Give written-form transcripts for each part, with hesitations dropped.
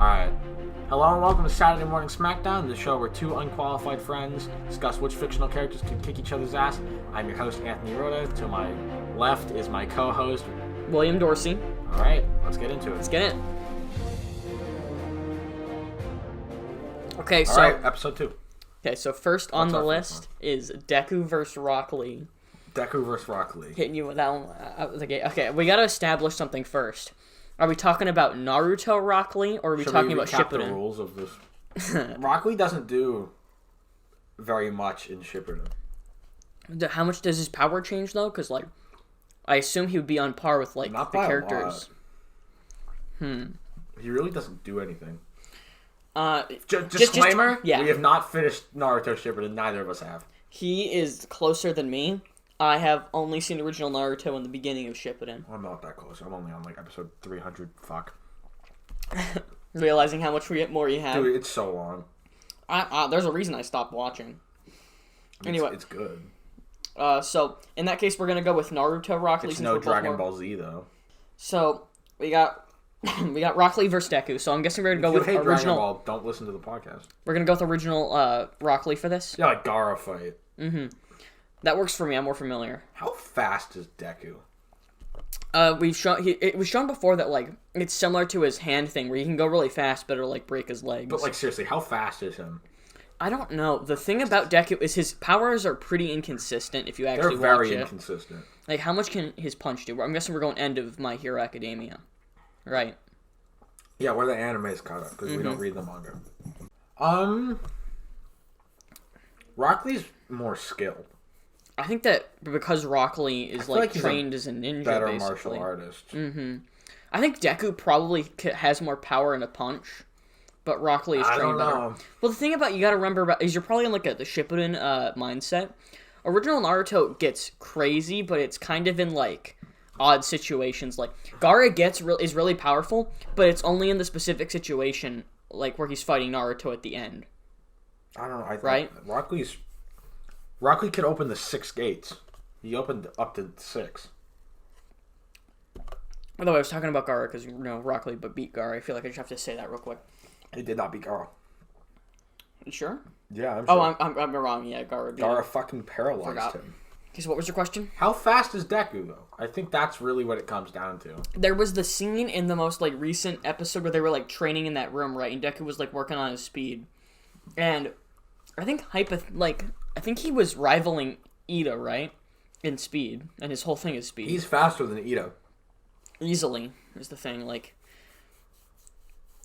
Alright. Hello and welcome to Saturday Morning Smackdown, the show where two unqualified friends discuss which fictional characters can kick each other's ass. I'm your host, Anthony Rota. To my left is my co-host, William Dorsey. Alright, let's get into it. Let's get in. Okay, so... Alright, episode 2. Okay, so first on the list is Deku vs. Rock Lee. Deku vs. Rock Lee. Hitting you with that one. Okay, we gotta establish something first. Are we talking about Naruto Rock Lee, or are we talking about Shippuden? The rules of this. Rock Lee doesn't do very much in Shippuden. How much does his power change, though? Because, like, I assume he would be on par with, like, Not the by characters. A lot. He really doesn't do anything. Disclaimer, we have not finished Naruto Shippuden. Neither of us have. He is closer than me. I have only seen original Naruto in the beginning of Shippuden. I'm not that close. I'm only on, like, episode 300. Fuck. Realizing how much more you have. Dude, it's so long. There's a reason I stopped watching. Anyway. It's good. So, in that case, we're going to go with Naruto Rock Lee. It's no Dragon Ball Z, though. So, we got Rock Lee versus Deku. So, I'm guessing we're going to go with original... Dragon Ball, don't listen to the podcast. We're going to go with original Rock Lee for this? Yeah, like Gaara fight. Mm-hmm. That works for me. I'm more familiar. How fast is Deku? It was shown before that, like, it's similar to his hand thing, where he can go really fast, but it'll, like, break his legs. But, like, seriously, how fast is him? I don't know. The thing about Deku is his powers are pretty inconsistent if you actually watch it. They're very inconsistent. Like, how much can his punch do? I'm guessing we're going end of My Hero Academia. Right. Yeah, where the anime is caught up, because we don't read the manga. Rock Lee's more skilled. I think that because Rock Lee is, like trained as a ninja, better basically. Martial artist. Mm-hmm. I think Deku probably has more power in a punch, but Rock Lee is trained better. Well, the thing about you got to remember is you're probably in like the Shippuden mindset. Original Naruto gets crazy, but it's kind of in like odd situations. Like Gaara is really powerful, but it's only in the specific situation, like where he's fighting Naruto at the end. I don't know. Right? Rock Lee could open the 6 gates. He opened up to 6. Although I was talking about Gaara because, Rock Lee but beat Gaara. I feel like I just have to say that real quick. He did not beat Gaara. You sure? Yeah, I'm sure. Oh, I'm wrong. Yeah, Gaara beat Gaara fucking paralyzed him. Okay, so what was your question? How fast is Deku, though? I think that's really what it comes down to. There was the scene in the most, like, recent episode where they were, like, training in that room, right? And Deku was, like, working on his speed. And I think I think he was rivaling Ida, right? In speed. And his whole thing is speed. He's faster than Ida. Easily, is the thing. Like,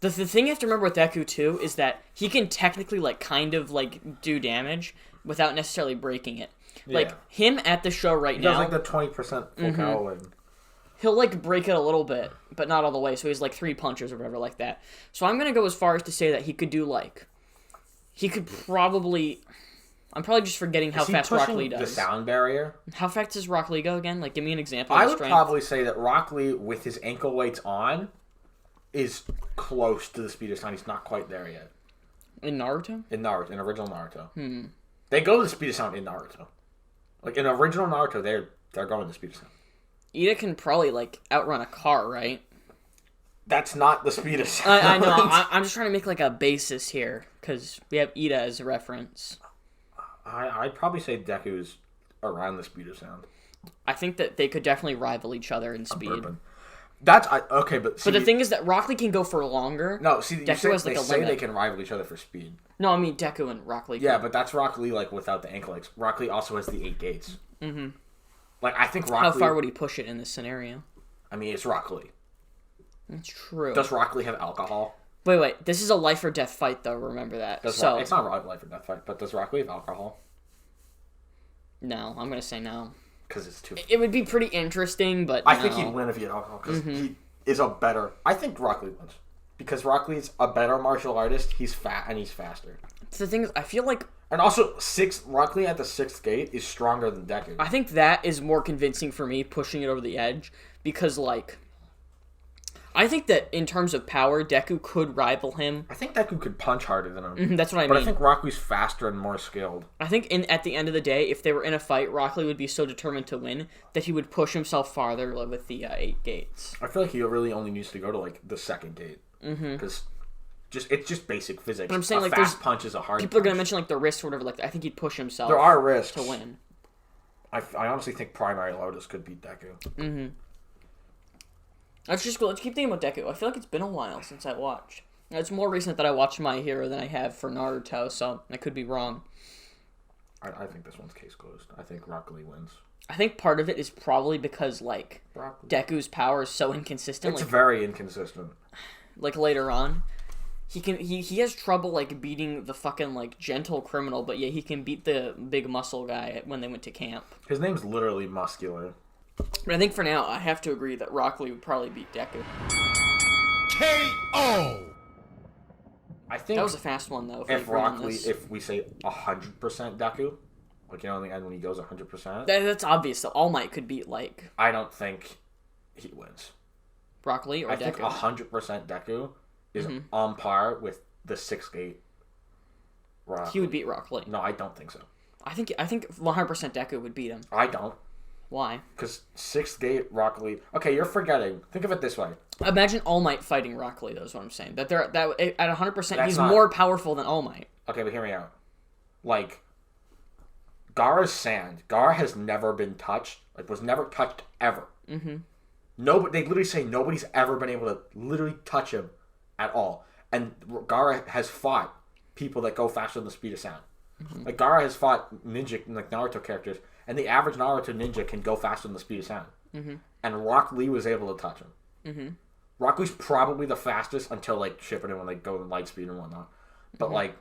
the thing you have to remember with Deku, too, is that he can technically, like, kind of, like, do damage without necessarily breaking it. Yeah. Like, him at the show right now... He does, like, the 20% full power. He'll, like, break it a little bit, but not all the way. So he's, like, 3 punches or whatever like that. So I'm going to go as far as to say that he could do, like... He could probably... I'm probably just forgetting how fast Rock Lee does. The sound barrier? How fast does Rock Lee go again? Like, give me an example. I would probably say that Rock Lee, with his ankle weights on, is close to the speed of sound. He's not quite there yet. In Naruto? In original Naruto. They go to the speed of sound in Naruto. Like, in original Naruto, they're going to the speed of sound. Ida can probably, like, outrun a car, right? That's not the speed of sound. I know. I'm just trying to make, like, a basis here, because we have Ida as a reference. I'd probably say Deku's around the speed of sound. I think that they could definitely rival each other in speed. Okay, but see, the thing is that Rock Lee can go for longer. No, see, they say they can rival each other for speed. No, I mean Deku and Rock Lee. Yeah, but that's Rock Lee, like, without the ankle legs. Rock Lee also has the 8 gates. Mm-hmm. Like, I think Rock Lee... How far would he push it in this scenario? I mean, it's Rock Lee. That's true. Does Rock Lee have alcohol? Wait. This is a life or death fight, though. Remember that. It's not a life or death fight, but does Rock Lee have alcohol? No, I'm going to say no. Because it's too... It would be pretty interesting, but I think he'd win if he had alcohol, because he is a better... I think Rock Lee wins. Because Rock Lee's a better martial artist, he's fat, and he's faster. The thing is, I feel like... And also, Rock Lee at the 6th gate is stronger than Deku. I think that is more convincing for me, pushing it over the edge, because, like... I think that in terms of power, Deku could rival him. I think Deku could punch harder than him. That's what I mean. But I think Rock Lee's faster and more skilled. I think at the end of the day, if they were in a fight, Rock Lee would be so determined to win that he would push himself farther with the 8 gates. I feel like he really only needs to go to, like, the 2nd gate. Because it's just basic physics. But I'm saying, a like, fast punch is a hard people punch. are going to mention, like, the risk or whatever. Like, I think he'd push himself. There are risks. To win. I honestly think Primary Lotus could beat Deku. Mm-hmm. Let's keep thinking about Deku. I feel like it's been a while since I watched. It's more recent that I watched My Hero than I have for Naruto, so I could be wrong. I think this one's case closed. I think Rock Lee wins. I think part of it is probably because, like, Deku's power is so inconsistent. It's like, very inconsistent. Like, later on, he has trouble, like, beating the fucking, like, gentle criminal, but yeah, he can beat the big muscle guy when they went to camp. His name's literally Muscular. But I think for now, I have to agree that Rock Lee would probably beat Deku. KO! I think that was a fast one, though. If Rock Lee, if we say 100% Deku, like, you know, in the end when he goes 100%. That's obvious, though. All Might could beat, like... I don't think he wins. Rock Lee or Deku? I think 100% Deku is on par with the 6'8" Rock. He would beat Rock Lee. No, I don't think so. I think 100% Deku would beat him. I don't. Why? Because 6'8" Rock Lee... Okay, you're forgetting. Think of it this way. Imagine All Might fighting Rock Lee, though, is what I'm saying. At 100%, he's more powerful than All Might. Okay, but hear me out. Like, Gaara's sand. Gaara has never been touched. Like, was never touched ever. Mm-hmm. They literally say nobody's ever been able to literally touch him at all. And Gaara has fought people that go faster than the speed of sound. Mm-hmm. Like, Gaara has fought ninja, like, Naruto characters, and the average Naruto ninja can go faster than the speed of sound. Mm-hmm. And Rock Lee was able to touch him. Mm-hmm. Rock Lee's probably the fastest until, like, Shippuden when they go in light speed and whatnot. But, like,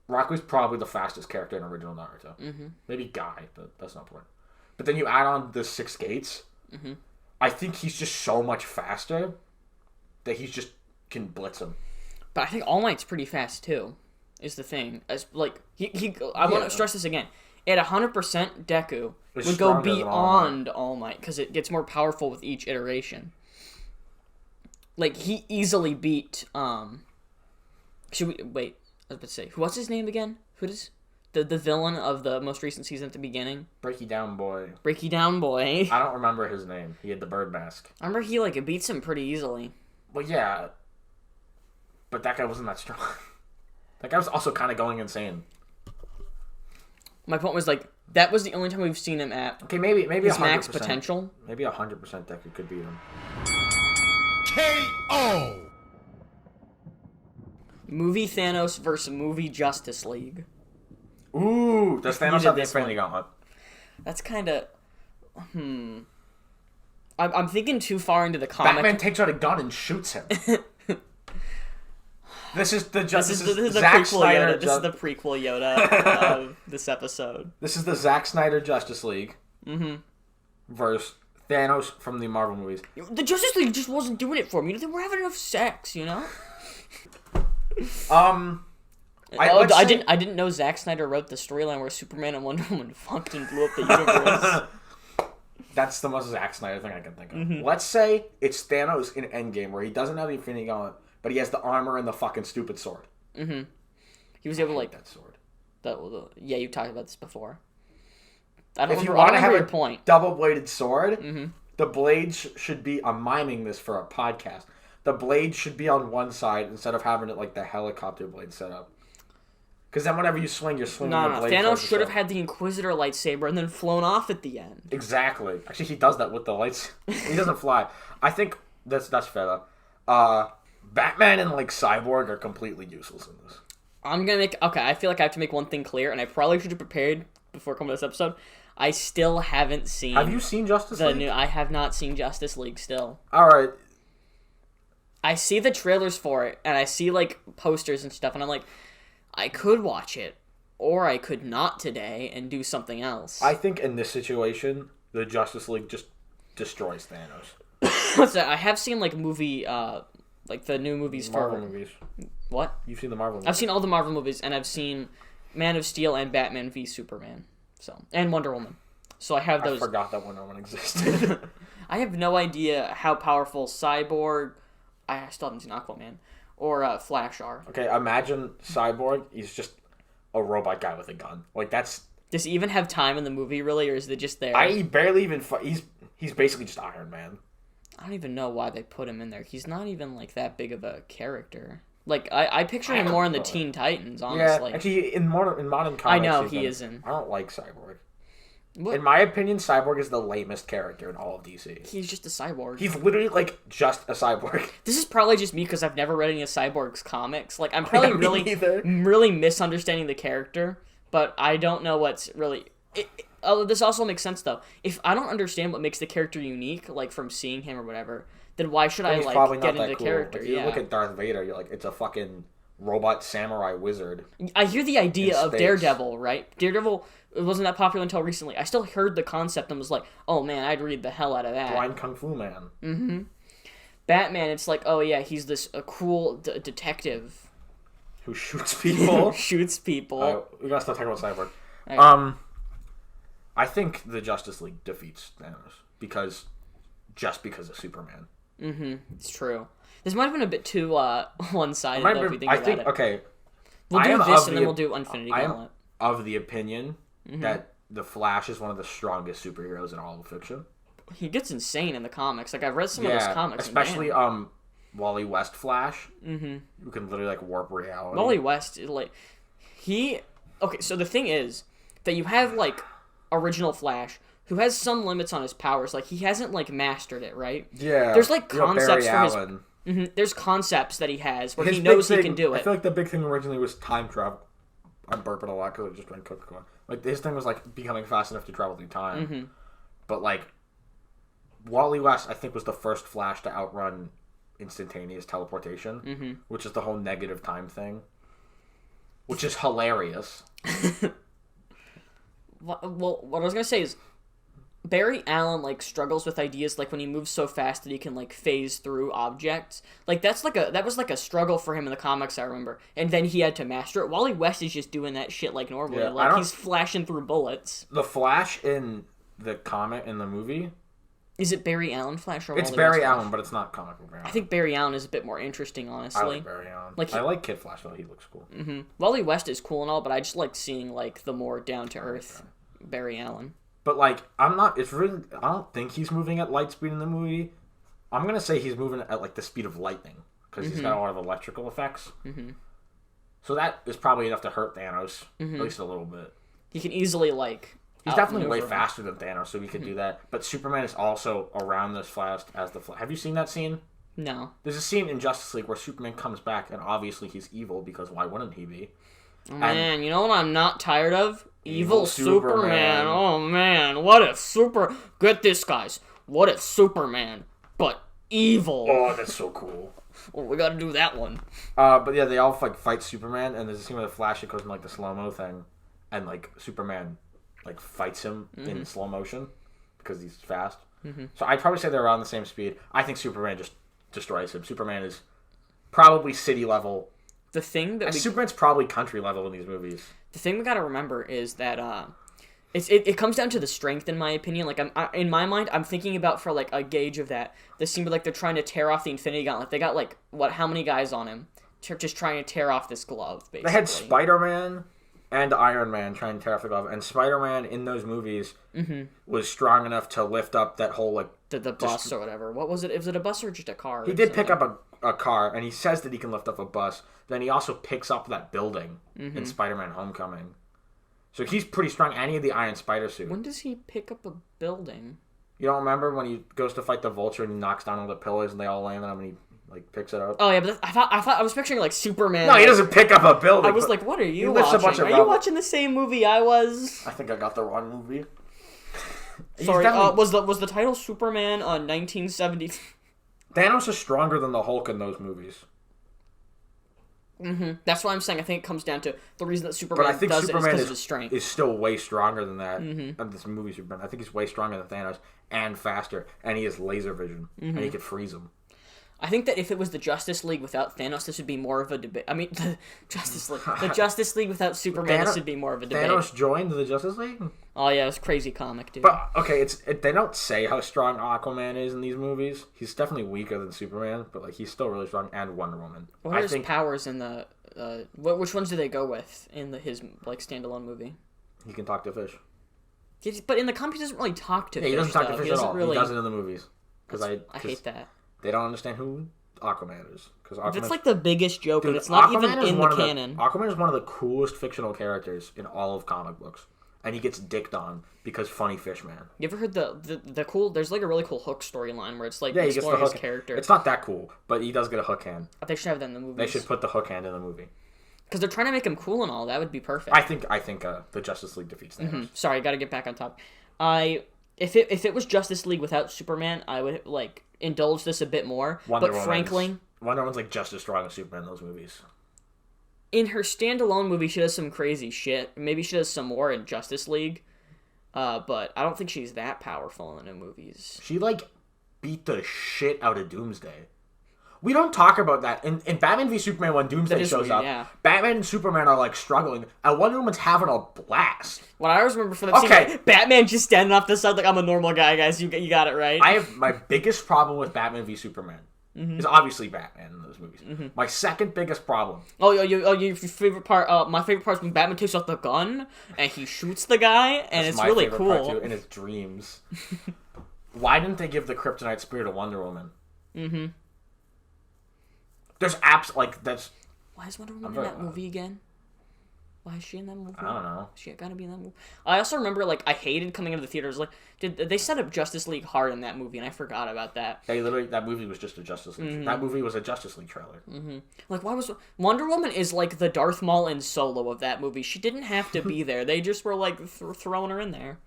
Rock Lee's probably the fastest character in original Naruto. Mm-hmm. Maybe Guy, but that's not important. But then you add on the 6 gates. Mm-hmm. I think he's just so much faster that he's just can blitz him. But I think All Might's pretty fast too. Is the thing. As like I want to stress this again. At 100%, Deku would go beyond All Might because it gets more powerful with each iteration. Like, he easily beat should we wait? I was about to say, what's his name again? Who is the villain of the most recent season at the beginning? Breaky Down Boy. Breaky Down Boy. I don't remember his name. He had the bird mask. I remember he like beats him pretty easily. Well, yeah, but that guy wasn't that strong. That guy was also kind of going insane. My point was, like, that was the only time we've seen him at maybe his 100%. max potential. Maybe 100% Deku could beat him. KO! Movie Thanos versus movie Justice League. Ooh, does Thanos have the Infinity Gauntlet? That's kind of... I'm thinking too far into the comic. Batman takes out a gun and shoots him. This is the This is the Zack prequel Snyder. Yoda. This is the prequel Yoda of this episode. This is the Zack Snyder Justice League versus Thanos from the Marvel movies. The Justice League just wasn't doing it for me. They were having enough sex, you know. I didn't know Zack Snyder wrote the storyline where Superman and Wonder Woman fucked and blew up the universe. That's the most Zack Snyder thing I can think of. Let's say it's Thanos in Endgame where he doesn't have the Infinity Gauntlet, but he has the armor and the fucking stupid sword. Mm-hmm. He was able to like that sword. Yeah, you talked about this before. I don't if you remember, want to have a point. double-bladed sword, the blades should be. I'm miming this for a podcast. The blade should be on one side instead of having it like the helicopter blade set up. Because then whenever you swing, you're swinging the blade. Thanos should have had the Inquisitor lightsaber and then flown off at the end. Exactly. Actually, he does that with the lights. He doesn't fly. I think that's fair though. Batman and like Cyborg are completely useless in this. I feel like I have to make one thing clear, and I probably should have prepared before coming to this episode. I still haven't seen. Have you seen Justice League? I have not seen Justice League still. All right. I see the trailers for it, and I see like posters and stuff, and I'm like, I could watch it, or I could not today and do something else. I think in this situation, the Justice League just destroys Thanos. What's that? I have seen like movie, like the new movies Marvel movies. What? You've seen the Marvel movies? I've seen all the Marvel movies, and I've seen Man of Steel and Batman v Superman, and Wonder Woman. So I have those. I forgot that Wonder Woman existed. I have no idea how powerful Cyborg. I still haven't seen Aquaman or Flash are. Okay, imagine Cyborg. He's just a robot guy with a gun. Like that's. Does he even have time in the movie, really, or is it just there? He barely even. He's basically just Iron Man. I don't even know why they put him in there. He's not even like that big of a character. Like I picture him more in the Teen Titans, honestly. Yeah, actually, in modern comics, I know he isn't. I don't like Cyborg. What? In my opinion, Cyborg is the lamest character in all of DC. He's just a cyborg. He's literally, like, just a cyborg. This is probably just me because I've never read any of Cyborg's comics. Like, I'm probably really misunderstanding the character, but I don't know what's really... this also makes sense, though. If I don't understand what makes the character unique, like, from seeing him or whatever, then why should I, like, get into the character? Like, you look at Darth Vader, you're like, it's a fucking robot samurai wizard. I hear the idea of Daredevil, right? Daredevil... It wasn't that popular until recently. I still heard the concept and was like, oh man, I'd read the hell out of that. Blind Kung Fu Man. Mm-hmm. Batman, it's like, oh yeah, he's this cool detective. Who shoots people. Shoots people. We gotta stop talking about Cyborg. Okay. I think the Justice League defeats Thanos because of Superman. Mm-hmm. It's true. This might have been a bit too one-sided, though, if you think about it. Okay. We'll do this and then we'll do Infinity Gauntlet. I am of the opinion that the Flash is one of the strongest superheroes in all of fiction. He gets insane in the comics. Like, I've read some of those comics. Especially Wally West Flash. Mm-hmm. Who can literally, like, warp reality. Wally West, like, okay, so the thing is that you have, like, original Flash, who has some limits on his powers. Like, he hasn't, like, mastered it, right? Yeah. There's, like, concepts for his... Mm-hmm. There's concepts that he has where he knows he can do it. I feel like the big thing originally was time travel. I'm burping a lot because I just drank Coca-Cola. Like, his thing was, like, becoming fast enough to travel through time. Mm-hmm. But, like, Wally West, I think, was the first Flash to outrun instantaneous teleportation, which is the whole negative time thing, which is hilarious. What I was going to say is, Barry Allen, like, struggles with ideas, like, when he moves so fast that he can, like, phase through objects. Like, that was a struggle for him in the comics, I remember. And then he had to master it. Wally West is just doing that shit, like, normally. Yeah, like, he's flashing through bullets. The Flash in the comic, in the movie... Is it Barry Allen Flash or It's Wally Barry West Allen, Flash? but it's not comic book Barry Allen. I think Barry Allen is a bit more interesting, honestly. I like Barry Allen. Like, I like Kid Flash, though. He looks cool. Mm-hmm. Wally West is cool and all, but I just like seeing, like, the more down-to-earth Barry Allen. But, like, I don't think he's moving at light speed in the movie. I'm going to say he's moving at, like, the speed of lightning. Because he's got a lot of electrical effects. Mm-hmm. So that is probably enough to hurt Thanos. At least a little bit. He can easily, like... He's definitely way faster than Thanos, so he could do that. But Superman is also around as fast as the Flash. Have you seen that scene? No. There's a scene in Justice League where Superman comes back, and obviously he's evil, because why wouldn't he be? Oh, man, you know what I'm not tired of? Evil Superman. Oh, man. What if Get this, guys. What if Superman, but evil? Oh, that's so cool. Well, we gotta do that one. But yeah, they all, like, fight Superman, and there's a scene where the Flash goes in, like, the slow-mo thing, and, like, Superman... like, fights him in slow motion because he's fast. Mm-hmm. So I'd probably say they're around the same speed. I think Superman just destroys him. Superman is probably city level. The thing that Superman's probably country level in these movies. The thing we gotta remember is that it comes down to the strength, in my opinion. Like, in my mind, I'm thinking about for, like, a gauge of that. The scene where, like, they're trying to tear off the Infinity Gauntlet. They got, like, how many guys on him? Just trying to tear off this glove, basically. They had Spider-Man and Iron Man trying to tear off the glove, and Spider-Man in those movies was strong enough to lift up that whole, like... The bus or whatever. What was it? Was it a bus or just a car? He did pick up a car, and he says that he can lift up a bus. Then he also picks up that building in Spider-Man Homecoming. So he's pretty strong, and he had the Iron Spider suit. When does he pick up a building? You don't remember when he goes to fight the Vulture and he knocks down all the pillars and they all land on him and he... like, picks it up. Oh, yeah, but I thought I was picturing, like, Superman. No, he doesn't pick up a building. I was like, what are you watching? Are you watching the same movie I was? I think I got the wrong movie. Sorry, was the title Superman 1970? Thanos is stronger than the Hulk in those movies. Mm-hmm. That's what I'm saying. I think it comes down to the reason that Superman does it is because of his strength. Is still way stronger than that. Of this movie, Superman. I think he's way stronger than Thanos and faster, and he has laser vision, and he could freeze him. I think that if it was the Justice League without Thanos, this would be more of a debate. I mean, the Justice League without Superman, this would be more of a debate. Thanos joined the Justice League? Oh, yeah, it's crazy comic, dude. But, okay, they don't say how strong Aquaman is in these movies. He's definitely weaker than Superman, but, like, he's still really strong, and Wonder Woman. What are his powers in the... which ones do they go with in his, like, standalone movie? He can talk to fish. But in the comics, he doesn't really talk to fish. He doesn't talk to fish at all. He does it in the movies. I hate that. They don't understand who Aquaman is. That's like the biggest joke, and it's not Aquaman even in the canon. Aquaman is one of the coolest fictional characters in all of comic books. And he gets dicked on because funny fish man. You ever heard the cool? There's like a really cool Hook storyline where it's like he gets the hook character. It's not that cool, but he does get a hook hand. They should have that in the movie. They should put the hook hand in the movie. Because they're trying to make him cool and all. That would be perfect. I think the Justice League defeats Thanos. Mm-hmm. Sorry, I got to get back on top. If it was Justice League without Superman, I would like indulge this a bit more. Wonder Woman's like just as strong as Superman in those movies. In her standalone movie, she does some crazy shit. Maybe she does some more in Justice League. But I don't think she's that powerful in the movies. She, like, beat the shit out of Doomsday. We don't talk about that. In Batman v Superman, when Doomsday shows up, Batman and Superman are, like, struggling, and Wonder Woman's having a blast. What I always remember from the scene, like, Batman just standing off the side like, I'm a normal guy, guys. You got it right. I have my biggest problem with Batman v Superman. Is obviously Batman in those movies. My second biggest problem. Your favorite part? My favorite part is when Batman takes off the gun and he shoots the guy, and it's really cool. Part too, in his dreams. Why didn't they give the kryptonite spear to Wonder Woman? There's that's. Why is Wonder Woman in that movie again? Why is she in that movie? I don't know. She gotta be in that movie. I also remember, like, I hated coming into the theaters. Like, they set up Justice League hard in that movie, and I forgot about that. That movie was just a Justice League. That movie was a Justice League trailer. Like, why was Wonder Woman is like the Darth Maul and Solo of that movie? She didn't have to be there. They just were like throwing her in there.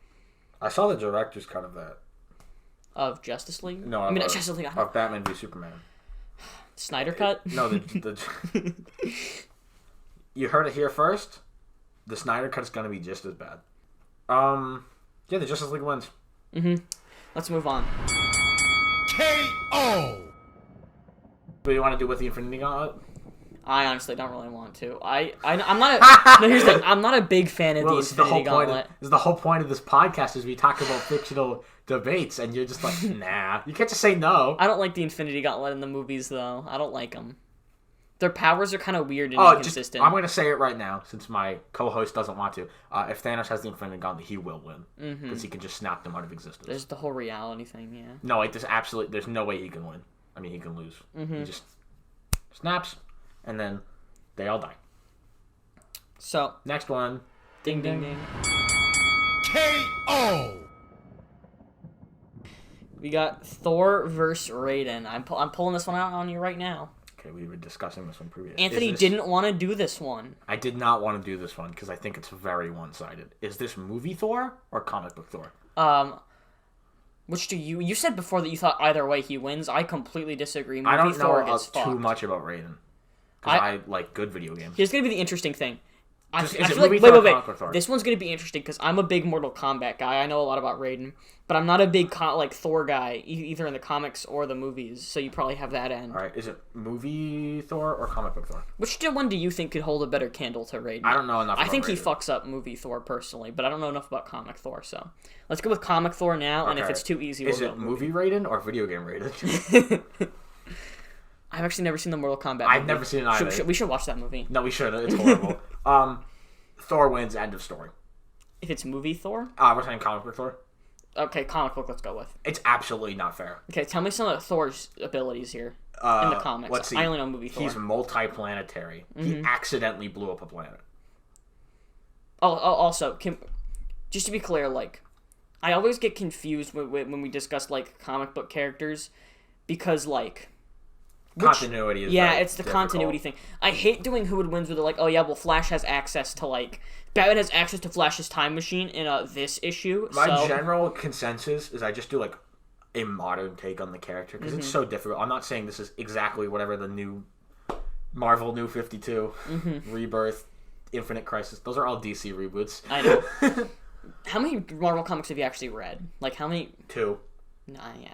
I saw the director's cut of that. Of Justice League? No, Justice League. Of Batman v Superman. Snyder cut? No, you heard it here first. The Snyder cut is going to be just as bad. Yeah, the Justice League wins. Let's move on. KO! What do you want to do with the Infinity Gauntlet? I honestly don't really want to. I'm not no, here's the thing. I'm not a big fan of the Infinity Gauntlet. This is the whole point of this podcast is we talk about fictional debates, and you're just like, nah. You can't just say no. I don't like the Infinity Gauntlet in the movies, though. I don't like them. Their powers are kind of weird and inconsistent. I'm going to say it right now, since my co-host doesn't want to. If Thanos has the Infinity Gauntlet, he will win. Because he can just snap them out of existence. There's the whole reality thing, yeah. No, there's no way he can win. I mean, he can lose. He just snaps, and then they all die. So. Next one. Ding, ding, ding. KO! We got Thor versus Raiden. I'm pulling this one out on you right now. Okay, we were discussing this one previously. Anthony didn't want to do this one. I did not want to do this one because I think it's very one-sided. Is this movie Thor or comic book Thor? Which do you said before that you thought either way he wins. I completely disagree. I don't know too much about Raiden because I like good video games. Here's gonna be the interesting thing. I feel like, wait. This one's gonna be interesting because I'm a big Mortal Kombat guy. I know a lot about Raiden, but I'm not a big Thor guy either in the comics or the movies. So you probably have that end. All right, is it movie Thor or comic book Thor? Which one do you think could hold a better candle to Raiden? I don't know enough. I think he fucks up movie Thor personally, but I don't know enough about comic Thor. So let's go with comic Thor now. Okay. And if it's too easy, is it movie Raiden or video game Raiden? I've actually never seen the Mortal Kombat movie. I've never seen it either. We should watch that movie. No, we should. It's horrible. Thor wins, end of story. If it's movie Thor? We're saying comic book Thor? Okay, comic book let's go with. It's absolutely not fair. Okay, tell me some of Thor's abilities here in the comics. Let's see. I only know movie Thor. He's multi-planetary. He accidentally blew up a planet. Also, just to be clear, like, I always get confused when we discuss, like, comic book characters because, like... Continuity is it's the continuity thing. I hate doing who would wins where they're like, oh yeah, well Flash has access to like Batman has access to Flash's time machine in this issue. My general consensus is I just do like a modern take on the character because it's so difficult. I'm not saying this is exactly whatever the new Marvel New 52, Rebirth, Infinite Crisis. Those are all DC reboots. I know. How many Marvel comics have you actually read? Like how many? 2. Nah, yeah.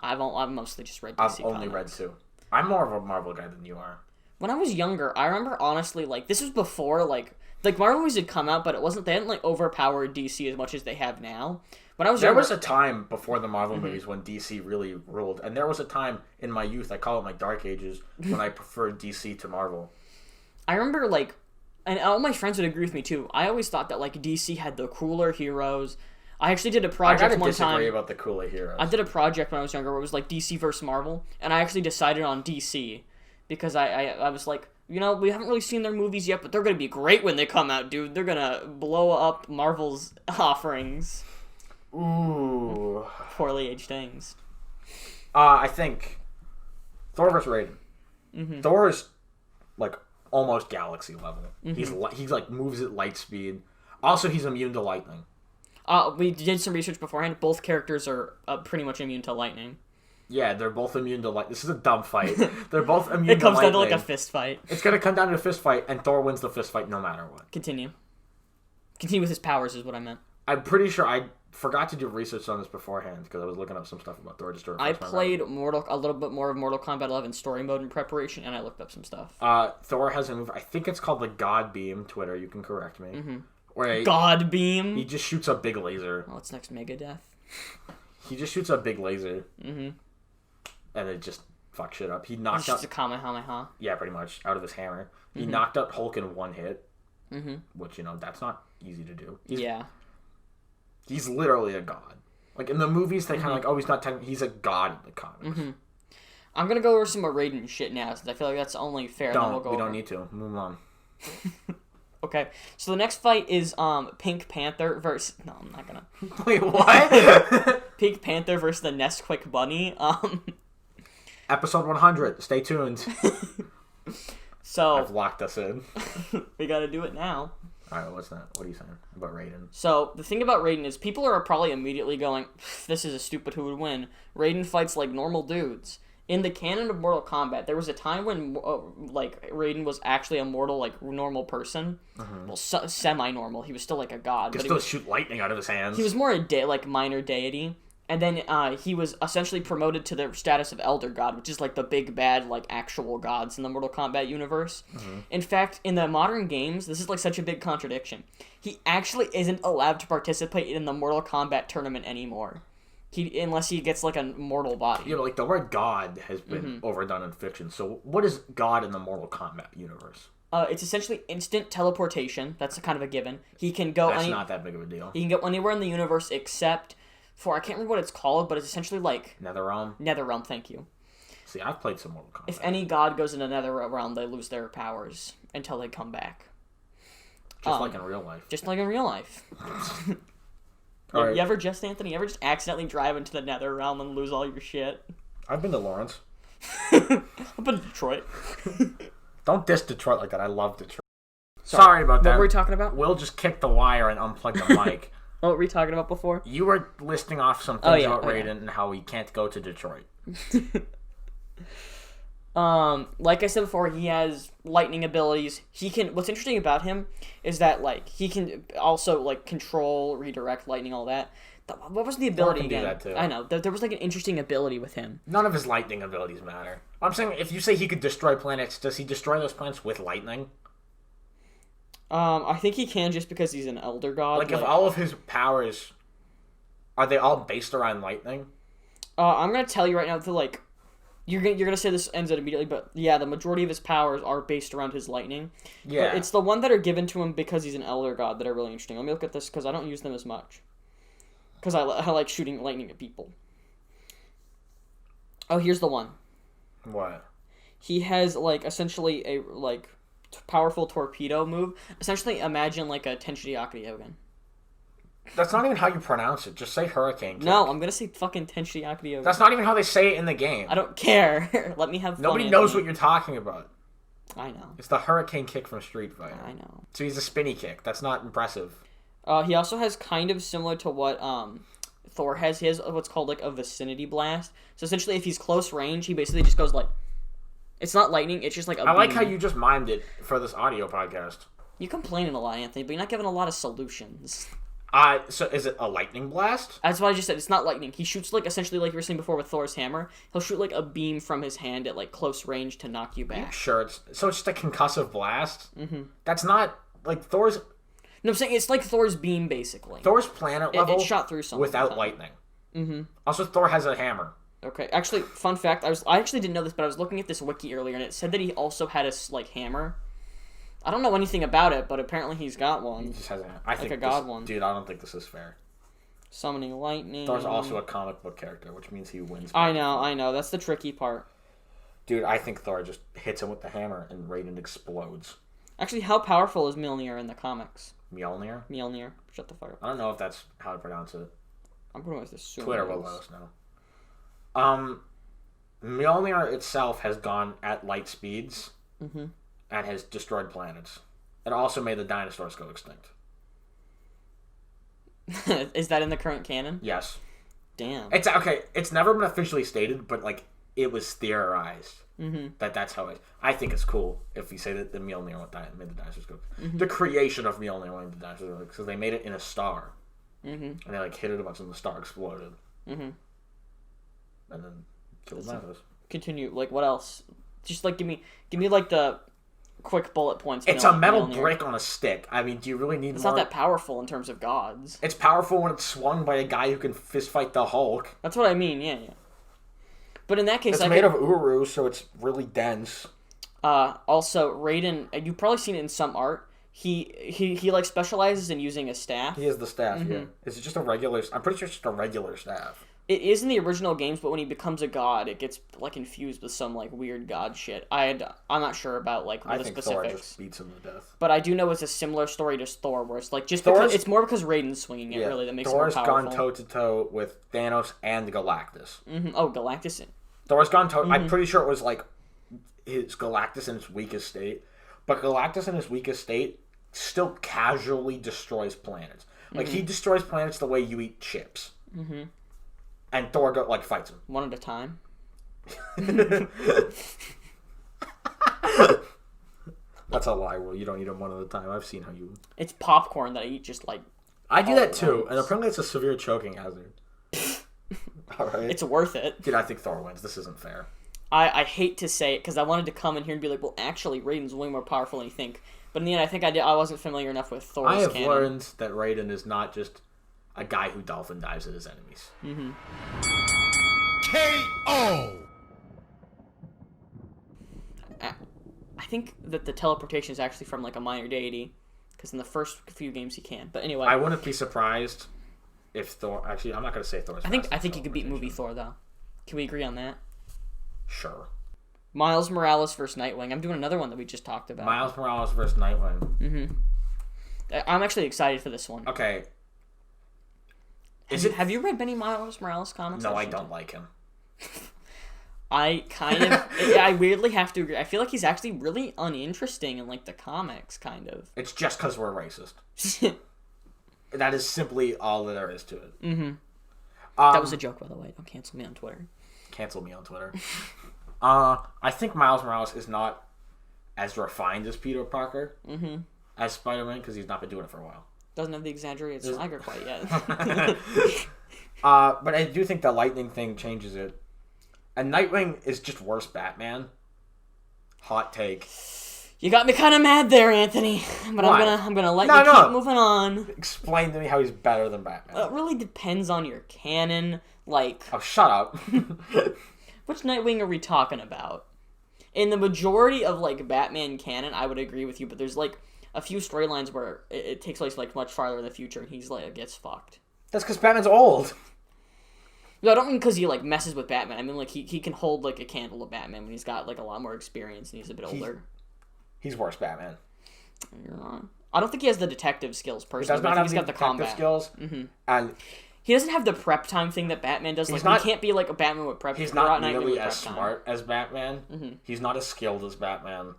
I've mostly just read DC I've only read 2. I'm more of a Marvel guy than you are. When I was younger, I remember honestly, like, this was before, like Marvel movies had come out, but they hadn't, like, overpowered DC as much as they have now. When I was younger... There was a time before the Marvel movies when DC really ruled, and there was a time in my youth, I call it my dark ages, when I preferred DC to Marvel. I remember, like, and all my friends would agree with me, too, I always thought that, like, DC had the cooler heroes. I actually did a project one time. I disagree about the Kool-Aid Heroes. I did a project when I was younger where it was like DC versus Marvel, and I actually decided on DC because I was like, we haven't really seen their movies yet, but they're gonna be great when they come out, dude. They're gonna blow up Marvel's offerings. Ooh. Poorly aged things. I think Thor vs. Raiden. Mm-hmm. Thor is like almost galaxy level. Mm-hmm. He's like moves at light speed. Also, he's immune to lightning. We did some research beforehand. Both characters are pretty much immune to lightning. Yeah, they're both immune to lightning. This is a dumb fight. They're both immune to lightning. It comes down to like a fist fight. It's going to come down to a fist fight, and Thor wins the fist fight no matter what. Continue with his powers is what I meant. I'm pretty sure I forgot to do research on this beforehand because I was looking up some stuff about Thor. I played a little bit more of Mortal Kombat 11 story mode in preparation, and I looked up some stuff. Thor has a move. I think it's called the God Beam. Twitter, you can correct me. Mm-hmm. Where God Beam? He just shoots a big laser. Oh, it's next Megadeth. He just shoots a big laser. Mm-hmm. And it just fucks shit up. He knocked out... It's just a Kamehameha. Yeah, pretty much. Out of his hammer. He knocked out Hulk in one hit. Mm-hmm. Which, that's not easy to do. He's literally a god. Like, in the movies, they kind of he's not technically... He's a god in the comics. Mm-hmm. I'm gonna go over some more Raiden shit now, since I feel like that's only fair. We don't need to. Move on. Okay, so the next fight is Pink Panther versus... No, I'm not gonna... Wait, what? Pink Panther versus the Nesquik Bunny. Episode 100. Stay tuned. So... I've locked us in. We gotta do it now. Alright, what's that? What are you saying about Raiden? So, the thing about Raiden is people are probably immediately going, this is a stupid who would win. Raiden fights like normal dudes. In the canon of Mortal Kombat, there was a time when, Raiden was actually a mortal, normal person. Mm-hmm. Well, semi-normal. He was still, a god. He could still shoot lightning out of his hands. He was more a minor deity. And then he was essentially promoted to the status of Elder God, which is, the big, bad, actual gods in the Mortal Kombat universe. Mm-hmm. In fact, in the modern games, this is, such a big contradiction. He actually isn't allowed to participate in the Mortal Kombat tournament anymore. Unless he gets, a mortal body. Yeah, but, the word God has been overdone in fiction. So, what is God in the Mortal Kombat universe? It's essentially instant teleportation. That's kind of a given. He can go... That's not that big of a deal. He can go anywhere in the universe except for... I can't remember what it's called, but it's essentially Netherrealm? Netherrealm, thank you. See, I've played some Mortal Kombat. If any god goes into Netherrealm, they lose their powers until they come back. Just like in real life. Just like in real life. Right. You ever just accidentally drive into the Nether realm and lose all your shit? I've been to Lawrence. I've been to Detroit. Don't diss Detroit like that. I love Detroit. Sorry about that. What were we talking about? Will just kicked the wire and unplugged the mic. What were we talking about before? You were listing off some things about Raiden and how he can't go to Detroit. Like I said before, he has lightning abilities. What's interesting about him is that, he can also, control, redirect lightning, all that. What was the ability again? Do that too. I know. There was, an interesting ability with him. None of his lightning abilities matter. I'm saying, if you say he could destroy planets, does he destroy those planets with lightning? I think he can just because he's an elder god. If all of his powers, are they all based around lightning? I'm gonna tell you right now that, You're gonna say this ends it immediately, but yeah, the majority of his powers are based around his lightning. Yeah. But it's the one that are given to him because he's an elder god that are really interesting. Let me look at this because I don't use them as much. Because I like shooting lightning at people. Oh, here's the one. What? He has essentially a powerful torpedo move. Essentially, imagine a Tenshiyaki Yogen. That's not even how you pronounce it. Just say hurricane kick. No, I'm gonna say fucking Tenshiyaki Yogen. That's not even how they say it in the game. I don't care. Let me have fun. Nobody knows what you're talking about. I know. It's the hurricane kick from Street Fighter. I know. So he's a spinny kick. That's not impressive. He also has kind of similar to what Thor has. He has what's called a vicinity blast. So essentially, if he's close range, he basically just goes it's not lightning. It's just a I like how you just mimed it for this audio podcast. You're complaining a lot, Anthony, but you're not giving a lot of solutions. So is it a lightning blast? That's what I just said. It's not lightning. He shoots essentially like you were saying before with Thor's hammer. He'll shoot a beam from his hand at close range to knock you back. Are you sure it's just a concussive blast? Mm-hmm. That's not Thor's. No, I'm saying it's like Thor's beam basically. Thor's planet level. It shot through something without lightning. Mm-hmm. Also, Thor has a hammer. Okay, actually, fun fact. I actually didn't know this, but I was looking at this wiki earlier, and it said that he also had a hammer. I don't know anything about it, but apparently he's got one. He just has a god one. Dude, I don't think this is fair. Summoning lightning. Thor's also a comic book character, which means he wins. I know. That's the tricky part. Dude, I think Thor just hits him with the hammer and Raiden explodes. Actually, how powerful is Mjolnir in the comics? Mjolnir? Mjolnir. Shut the fuck up. I don't know if that's how to pronounce it. I'm going to assume Twitter will let us know. Mjolnir itself has gone at light speeds and has destroyed planets. It also made the dinosaurs go extinct. Is that in the current canon? Yes. Damn. It's okay. It's never been officially stated, but like it was theorized that's how it. I think it's cool if you say that the Mjolnir made the dinosaurs go. The creation of Mjolnir made the dinosaurs go because they made it in a star, and they like hit it a bunch and the star exploded, and then killed the dinosaurs. Continue. Like what else? Just like give me like the quick bullet points. It's a metal brick on a stick. I mean, do you really need It's more? not that powerful in terms of gods. It's powerful when it's swung by a guy who can fist fight the Hulk. That's what I mean, yeah. But in that case, it's made of Uru, so it's really dense. Also, Raiden, you've probably seen it in some art. He like specializes in using a staff. He has the staff, yeah. Is it just a regular... I'm pretty sure it's just a regular staff. It is in the original games, but when he becomes a god, it gets like infused with some like weird god shit. I'm not sure about like the specifics. Thor just beats him to death. But I do know it's a similar story to Thor, where it's like because it's more because Raiden's swinging it really that makes Thor's it more powerful. Gone toe to toe with Thanos and Galactus. Oh, Galactus. Thor's gone toe. I'm pretty sure it was like his Galactus in its weakest state, but Galactus in his weakest state still casually destroys planets. Like he destroys planets the way you eat chips. And Thor fights him one at a time. That's a lie, Will. You don't eat them one at a time. I've seen how you. It's popcorn that I eat just like. I do that too, and apparently it's a severe choking hazard. All right. It's worth it. Dude, I think Thor wins. This isn't fair. I hate to say it because I wanted to come in here and be like, well, actually, Raiden's way more powerful than you think. But in the end, I think I wasn't familiar enough with Thor's canon. I have canon. learned that Raiden is not just a guy who dolphin dives at his enemies. K.O. I think that the teleportation is actually from like a minor deity, because in the first few games he can. But anyway, I wouldn't be surprised if Thor. Actually, I'm not going to say Thor's. I think he could beat movie Thor though. Can we agree on that? Sure. Miles Morales versus Nightwing. I'm doing another one that we just talked about. Miles Morales versus Nightwing. I'm actually excited for this one. Okay. Have you read many Miles Morales comics? No, I don't like him. I kind of... I weirdly have to agree. I feel like he's actually really uninteresting in, like, the comics, kind of. It's just because we're racist. That is simply all that there is to it. That was a joke, by the way. Don't cancel me on Twitter. Cancel me on Twitter. I think Miles Morales is not as refined as Peter Parker as Spider-Man, because he's not been doing it for a while. Doesn't have the exaggerated swagger quite yet. But I do think the lightning thing changes it. And Nightwing is just worse Batman. Hot take. You got me kind of mad there, Anthony. But Why? I'm gonna let you keep moving on. Explain to me how he's better than Batman. It really depends on your canon. Like, oh, shut up. which Nightwing are we talking about? In the majority of like Batman canon, I would agree with you. But there's like a few storylines where it takes place like much farther in the future, and he's like gets fucked. That's because Batman's old. No, I don't mean because he like messes with Batman. I mean like he can hold like a candle to Batman when he's got like a lot more experience and he's a bit older. He's worse Batman. You're not. I don't think he has the detective skills personally. He does not have he's the got the detective combat skills, and he doesn't have the prep time thing that Batman does. Like, he can't be like a Batman with prep. He's not nearly as smart as Batman. He's not as skilled as Batman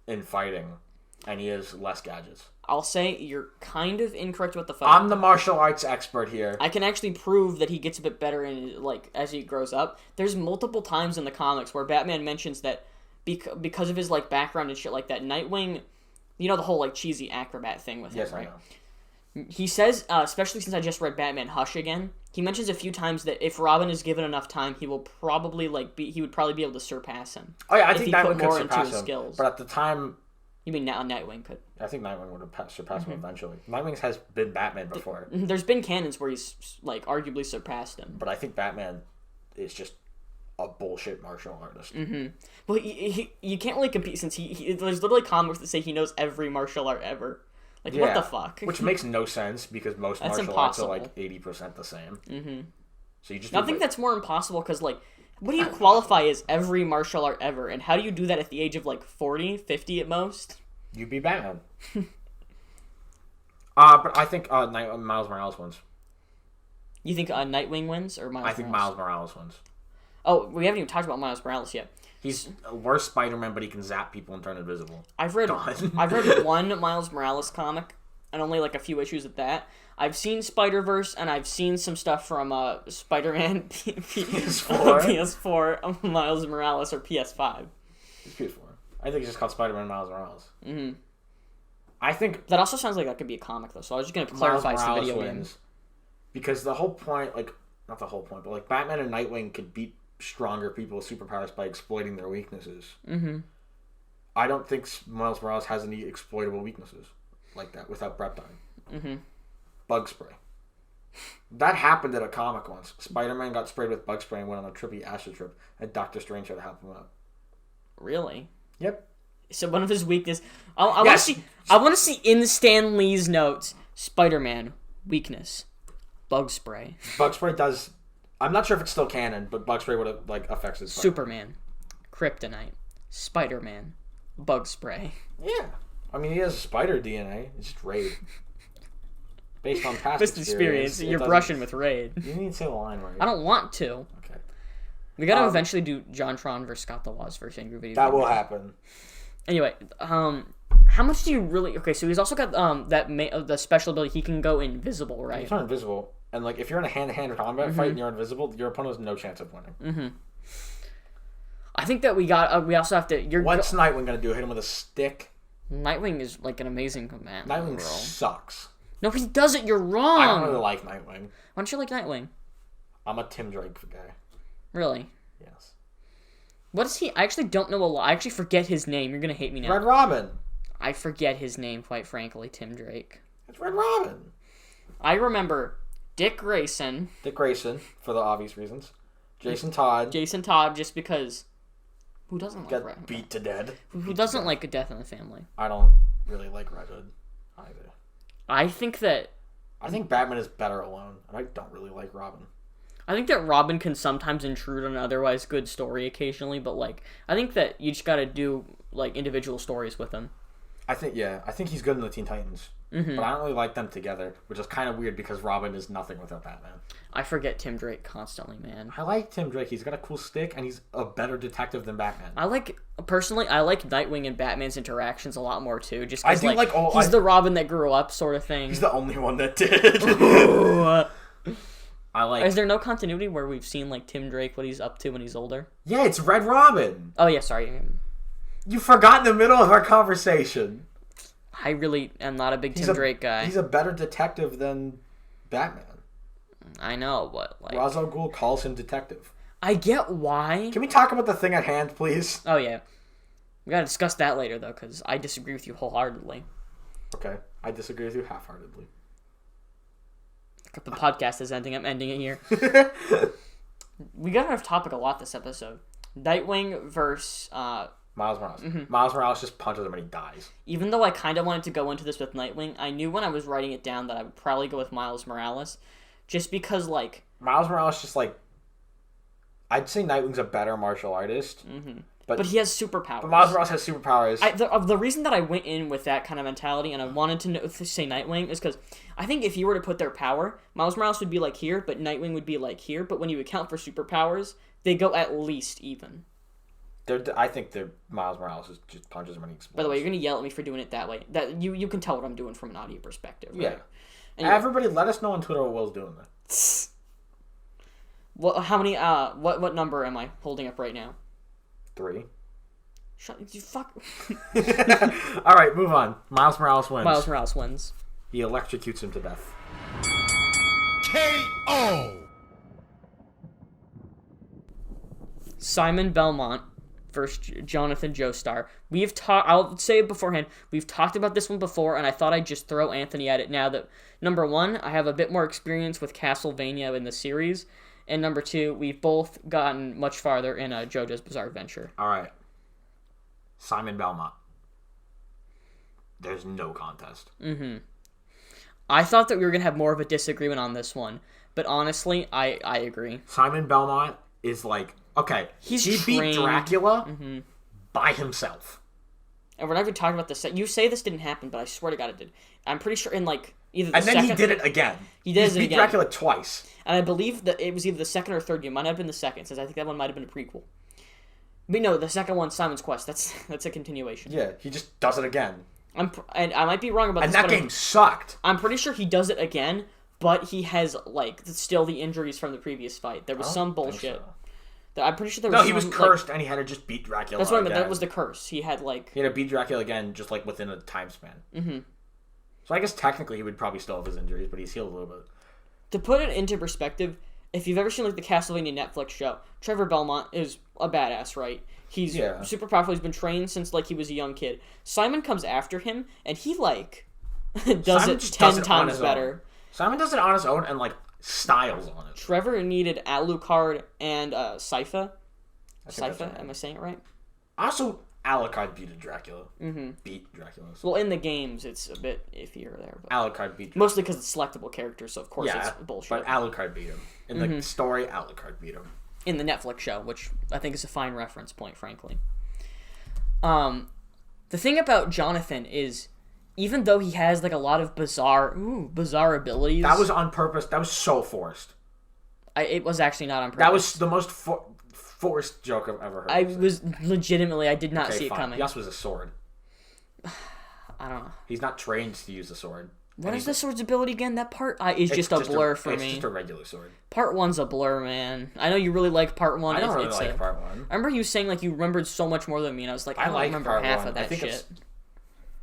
in fighting, and he has less gadgets. I'll say you're kind of incorrect with the fight. I'm the martial arts expert here. I can actually prove that he gets a bit better in like as he grows up. There's multiple times in the comics where Batman mentions that because of his like background and shit like that, Nightwing, you know the whole like cheesy acrobat thing with him, right? I know. He says, especially since I just read Batman Hush again, he mentions a few times that if Robin is given enough time, he will probably he would probably be able to surpass him. Oh yeah, I think Nightwing could surpass him. Skills. But at the time, you mean now Nightwing could? I think Nightwing would have surpassed him eventually. Nightwing has been Batman before. There's been canons where he's like arguably surpassed him. But I think Batman is just a bullshit martial artist. Well, you can't really compete since he there's literally comics that say he knows every martial art ever. Like, what the fuck? Which makes no sense because most martial arts are like 80% the same. Mm-hmm. So you just. I think that's more impossible because, like, what do you qualify as every martial art ever? And how do you do that at the age of, like, 40, 50 at most? You'd be Batman. But I think Miles Morales wins. You think Nightwing wins or Miles Morales? I think Miles Morales wins. Oh, we haven't even talked about Miles Morales yet. He's a worse Spider-Man, but he can zap people and turn invisible. I've read one Miles Morales comic, and only like a few issues of that. I've seen Spider-Verse, and I've seen some stuff from Spider-Man PS4, Miles Morales, or PS5. It's PS4. I think it's just called Spider-Man Miles Morales. Mm-hmm. I think... That also sounds like that could be a comic, though, so I was just going to clarify some video games. Because the whole point, like... Not the whole point, but like Batman and Nightwing could beat stronger people with superpowers by exploiting their weaknesses. Mm-hmm. I don't think Miles Morales has any exploitable weaknesses like that without prep time. Mm-hmm. Bug spray. That happened at a comic once. Spider-Man got sprayed with bug spray and went on a trippy acid trip, and Doctor Strange had to help him out. Really? Yep. So one of his weaknesses... I want to see in Stan Lee's notes, Spider-Man, weakness, bug spray. Bug spray does... I'm not sure if it's still canon, but bug spray would have like affects his Superman, kryptonite, Spider-Man, bug spray. Yeah, I mean he has spider DNA. It's just Raid. Based on past experience. You're brushing with Raid. You need to say the line right. I don't want to. Okay. We gotta eventually do JonTron versus Scott the Woz versus Angry Video. That will happen. Anyway, how much do you really? Okay, so he's also got the special ability. He can go invisible, right? He's not invisible. And, like, if you're in a hand-to-hand combat fight and you're invisible, your opponent has no chance of winning. Mm-hmm. I think that we also have to... What's Nightwing going to do? Hit him with a stick? Nightwing is, like, an amazing command. Nightwing sucks. No, he doesn't. You're wrong. I don't really like Nightwing. Why don't you like Nightwing? I'm a Tim Drake guy. Really? Yes. What is he? I actually don't know a lot. I actually forget his name. You're going to hate me now. Red Robin. I forget his name, quite frankly, Tim Drake. It's Red Robin. I remember... Dick Grayson, for the obvious reasons. Jason Todd, just because. Who doesn't like Red? Beat to death. Who doesn't like a Death in the Family? I don't really like Red Hood either. I think Batman is better alone, and I don't really like Robin. I think that Robin can sometimes intrude on an otherwise good story occasionally, but like I think that you just got to do like individual stories with him. I think he's good in the Teen Titans. Mm-hmm. But I don't really like them together, which is kind of weird because Robin is nothing without Batman. I forget Tim Drake constantly, man. I like Tim Drake. He's got a cool stick, and he's a better detective than Batman. I like Nightwing and Batman's interactions a lot more, too. Just because, he's the Robin that grew up sort of thing. He's the only one that did. Is there no continuity where we've seen, like, Tim Drake, what he's up to when he's older? Yeah, it's Red Robin. Oh, yeah, sorry. You forgot in the middle of our conversation. I really am not a big Tim Drake guy. He's a better detective than Batman. I know, but like... Ra's al Ghul calls him detective. I get why. Can we talk about the thing at hand, please? Oh, yeah. We gotta discuss that later, though, because I disagree with you wholeheartedly. Okay. I disagree with you half-heartedly. The podcast is ending. I'm ending it here. We got off topic a lot this episode. Nightwing versus... Miles Morales. Mm-hmm. Miles Morales just punches him and he dies. Even though I kind of wanted to go into this with Nightwing, I knew when I was writing it down that I would probably go with Miles Morales. Just because, like... Miles Morales just, like... I'd say Nightwing's a better martial artist. Mm-hmm. But he has superpowers. But Miles Morales has superpowers. The reason that I went in with that kind of mentality and I wanted to say Nightwing is because I think if you were to put their power, Miles Morales would be, like, here, but Nightwing would be, like, here. But when you account for superpowers, they go at least even. I think the Miles Morales just punches him and he explodes. By the way, you're gonna yell at me for doing it that way. That you can tell what I'm doing from an audio perspective. Right? Yeah. Anyway. Everybody, let us know on Twitter what Will's doing that. Well, how many? What number am I holding up right now? 3. Shut you fuck. All right, move on. Miles Morales wins. Miles Morales wins. He electrocutes him to death. K.O. Simon Belmont versus Jonathan Joestar. I'll say it beforehand, we've talked about this one before, and I thought I'd just throw Anthony at it now that, number one, I have a bit more experience with Castlevania in the series, and number two, we've both gotten much farther in JoJo's Bizarre Adventure. All right. Simon Belmont. there's no contest. Mm-hmm. I thought that we were going to have more of a disagreement on this one, but honestly, I agree. Simon Belmont is like, okay, he beat Dracula by himself. And we're not even talking about this. You say this didn't happen, but I swear to God it did. I'm pretty sure in like either the second... And then he did it again. He beat Dracula twice. And I believe that it was either the second or third game. Might not have been the second, since I think that one might have been a prequel. But no, the second one, Simon's Quest. That's a continuation. Yeah, he just does it again. And I might be wrong about this. And that game sucked. I'm pretty sure he does it again, but he has like still the injuries from the previous fight. There was some bullshit. I'm pretty sure there was. No, he was cursed and he had to just beat Dracula. That's what I meant. That was the curse. He had to beat Dracula again, just like within a time span. Mm-hmm. So I guess technically he would probably still have his injuries, but he's healed a little bit. To put it into perspective, if you've ever seen like the Castlevania Netflix show, Trevor Belmont is a badass, right? He's super powerful. He's been trained since like he was a young kid. Simon comes after him, and he like does it 10 times better. Simon does it on his own and like styles on it. Trevor needed Alucard and Sypha. Sypha, am I saying it right? Also, Alucard beat Dracula. Mm-hmm. Beat Dracula. Well, in the games, it's a bit iffier there. But Alucard beat Dracula. Mostly because it's selectable characters, so of course it's bullshit. But Alucard beat him. In the story, Alucard beat him. In the Netflix show, which I think is a fine reference point, frankly. The thing about Jonathan is, even though he has like a lot of bizarre abilities, that was on purpose. That was so forced. It was actually not on purpose. That was the most forced joke I've ever heard. I did not see it coming. Yas was a sword. I don't know. He's not trained to use a sword. What is the sword's ability again? That part is just a blur for me. It's just a regular sword. Part 1's a blur, man. I know you really like part 1. I don't really like part 1. I remember you saying like you remembered so much more than me, and I was like, I don't remember half of that shit. It's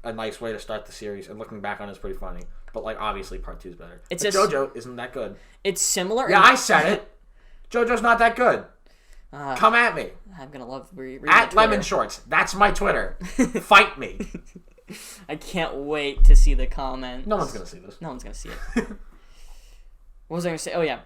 a nice way to start the series, and looking back on it, it's pretty funny. But like, obviously, part 2 is better. JoJo isn't that good. It's similar. Yeah, I said it. JoJo's not that good. Come at me. I'm gonna love at Lemon Shorts. That's my Twitter. Fight me. I can't wait to see the comments. No one's gonna see this. No one's gonna see it. What was I gonna say? Oh yeah.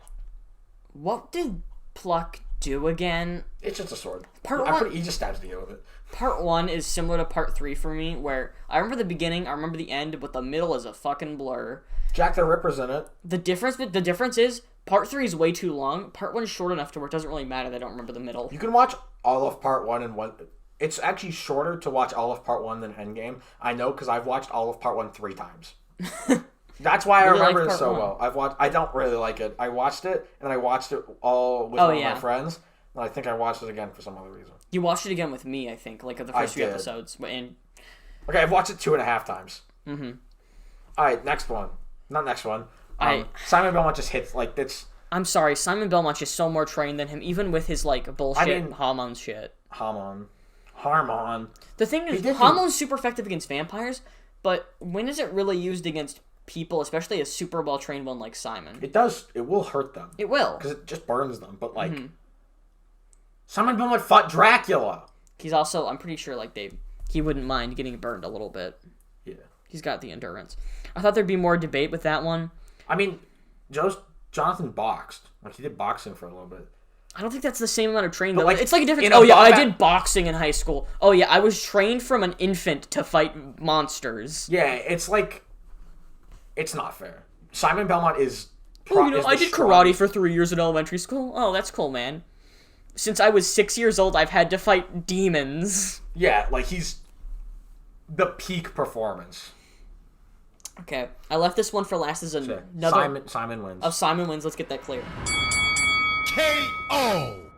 What did Pluck do again? It's just a sword. Part 1. He just stabs the air with it. Part 1 is similar to part 3 for me, where I remember the beginning, I remember the end, but the middle is a fucking blur. Jack the Ripper's in it. The difference is part 3 is way too long. Part 1 is short enough to where it doesn't really matter that I don't remember the middle. You can watch all of part 1 in one. It's actually shorter to watch all of part 1 than Endgame. I know because I've watched all of part 1 3 times. That's why I remember it so well. I don't really like it. I watched it, and I watched it all with one of my friends, and I think I watched it again for some other reason. You watched it again with me, I think, like the first few episodes. Okay, I've watched it 2.5 times. Mm-hmm. All right, next one. Not next one. Simon Belmont just hits, like, it's... I'm sorry, Simon Belmont's just so more trained than him, even with his, like, bullshit Hamon shit. Harmon. The thing is, Hamon's super effective against vampires, but when is it really used against people, especially a super well-trained one like Simon? It does. It will hurt them. It will. Because it just burns them, but, like... Mm-hmm. Simon Belmont fought Dracula! He's also, I'm pretty sure, like, he wouldn't mind getting burned a little bit. Yeah. He's got the endurance. I thought there'd be more debate with that one. I mean, Jonathan boxed. Like, he did boxing for a little bit. I don't think that's the same amount of training, though. Like, it's like a difference. I did boxing in high school. Oh, yeah, I was trained from an infant to fight monsters. Yeah, it's like... It's not fair. Simon Belmont is... I did karate for 3 years in elementary school. Oh, that's cool, man. Since I was 6 years old, I've had to fight demons. Yeah, like, he's... the peak performance. Okay, I left this one for last as another... Simon wins. Oh, Simon wins. Let's get that clear. KO!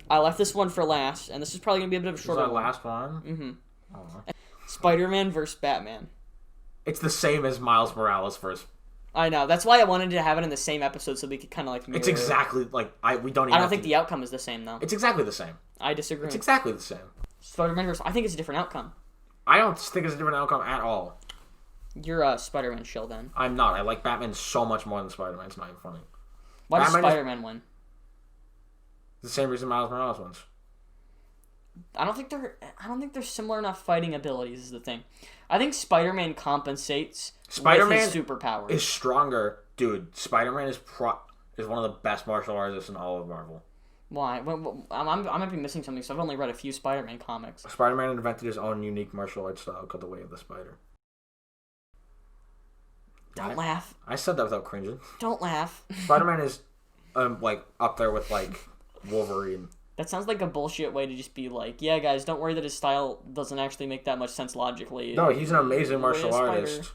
I left this one for last, and this is probably going to be a bit of a shorter one. Is that last one? Mm-hmm. Oh. Spider-Man versus Batman. It's the same as Miles Morales versus... I know. That's why I wanted to have it in the same episode so we could kind of like mirror. It's exactly like... we don't even I don't think the outcome is the same, though. It's exactly the same. I disagree. It's exactly the same. Spider-Man versus... I think it's a different outcome. I don't think it's a different outcome at all. You're a Spider-Man shill, then. I'm not. I like Batman so much more than Spider-Man. It's not even funny. Why does Spider-Man win? The same reason Miles Morales wins. I don't think they're similar enough fighting abilities is the thing. I think Spider-Man compensates with his superpowers. Is stronger. Dude, Spider-Man is one of the best martial artists in all of Marvel. Why? I might be missing something, so I've only read a few Spider-Man comics. Spider-Man invented his own unique martial arts style called the Way of the Spider. Don't laugh. I said that without cringing. Don't laugh. Spider-Man is, like, up there with, like, Wolverine. That sounds like a bullshit way to just be like, yeah, guys, don't worry that his style doesn't actually make that much sense logically. No, he's an amazing martial artist.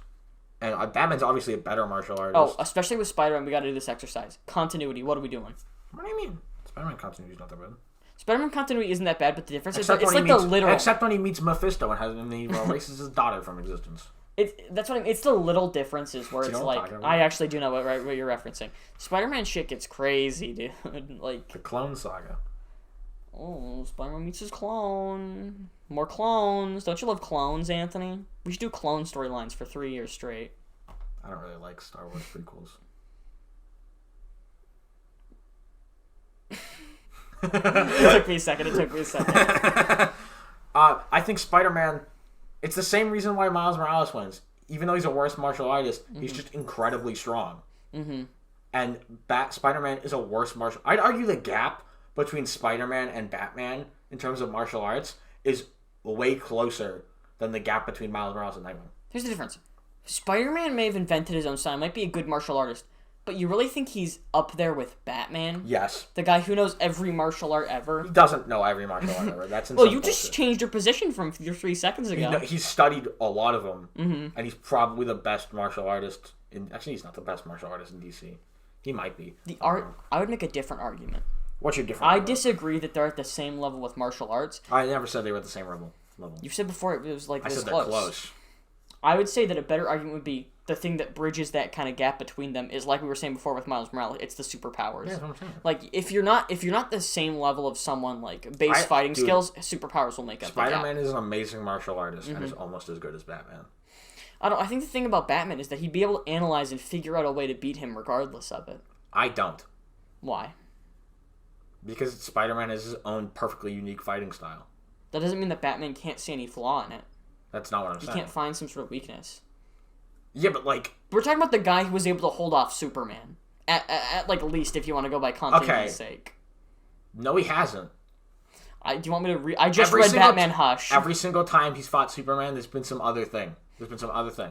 And Batman's obviously a better martial artist. Oh, especially with Spider-Man, we gotta do this exercise. Continuity, what are we doing? What do you mean? Spider-Man continuity is not that bad. Spider-Man continuity isn't that bad, but the difference is it's like the literal... Except when he meets Mephisto and he erases his daughter from existence. That's what I mean. It's the little differences where it's like... I actually do know what you're referencing. Spider-Man shit gets crazy, dude. Like... The Clone Saga. Oh, Spider-Man meets his clone. More clones. Don't you love clones, Anthony? We should do clone storylines for 3 years straight. I don't really like Star Wars prequels. It took me a second. I think Spider-Man... It's the same reason why Miles Morales wins. Even though he's a worse martial artist, he's just incredibly strong. Mm-hmm. And Spider-Man is a worse martial... I'd argue the gap between Spider-Man and Batman in terms of martial arts is way closer than the gap between Miles Morales and Nightwing. Here's the difference. Spider-Man may have invented his own style, might be a good martial artist, but you really think he's up there with Batman? Yes. The guy who knows every martial art ever? He doesn't know every martial art ever. That's well, you just changed your position from 3 seconds ago. He's studied a lot of them, and he's probably the best martial artist. Actually, he's not the best martial artist in DC. He might be. I would make a different argument. What's your different argument? Disagree that they're at the same level with martial arts. I never said they were at the same level. You said before it was like this close. I said they're close. I would say that a better argument would be the thing that bridges that kind of gap between them is like we were saying before with Miles Morales. It's the superpowers. Yeah, that's what I'm saying. Like if you're not the same level of someone like base fighting skills, superpowers will make up. Spider-Man is an amazing martial artist and is almost as good as Batman. I think the thing about Batman is that he'd be able to analyze and figure out a way to beat him regardless of it. I don't. Why? Because Spider-Man has his own perfectly unique fighting style. That doesn't mean that Batman can't see any flaw in it. That's not what I'm saying. He can't find some sort of weakness. Yeah, but like... We're talking about the guy who was able to hold off Superman. At like least if you want to go by continuity's sake. No, he hasn't. Do you want me to read... I just read Batman Hush. Every single time he's fought Superman, there's been some other thing.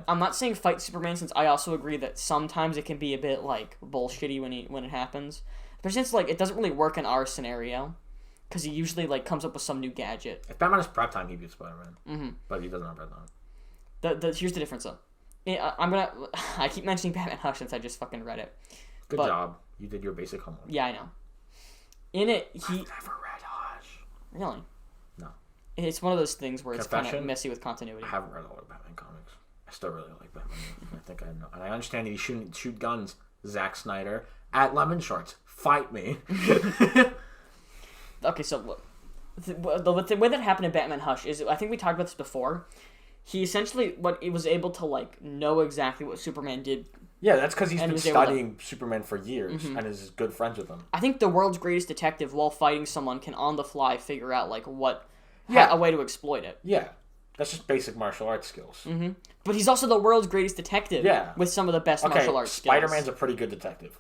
I'm not saying fight Superman, since I also agree that sometimes it can be a bit like bullshitty when it happens. But since like it doesn't really work in our scenario, because he usually like comes up with some new gadget. If Batman has prep time, he beats Spider-Man. Mm-hmm. But he doesn't have prep time. Here's the difference though. I keep mentioning Batman Hush since I just fucking read it. Good job. You did your basic homework. Yeah, I know. In it, I've never read Hush. Really? No. It's one of those things where it's kind of messy with continuity. I haven't read all of Batman comics. I still really like Batman. I think I know. And I understand that he shoot guns, Zack Snyder, at Lemon Shorts. Fight me. Okay, so look. The way that happened in Batman Hush is, I think we talked about this before. He essentially was able to like know exactly what Superman did. Yeah, that's because he's been studying Superman for years and is good friends with him. I think the world's greatest detective, while fighting someone, can on the fly figure out like a way to exploit it. Yeah, that's just basic martial arts skills. Mm-hmm. But he's also the world's greatest detective. Yeah. With some of the best martial arts skills. Spider-Man's a pretty good detective.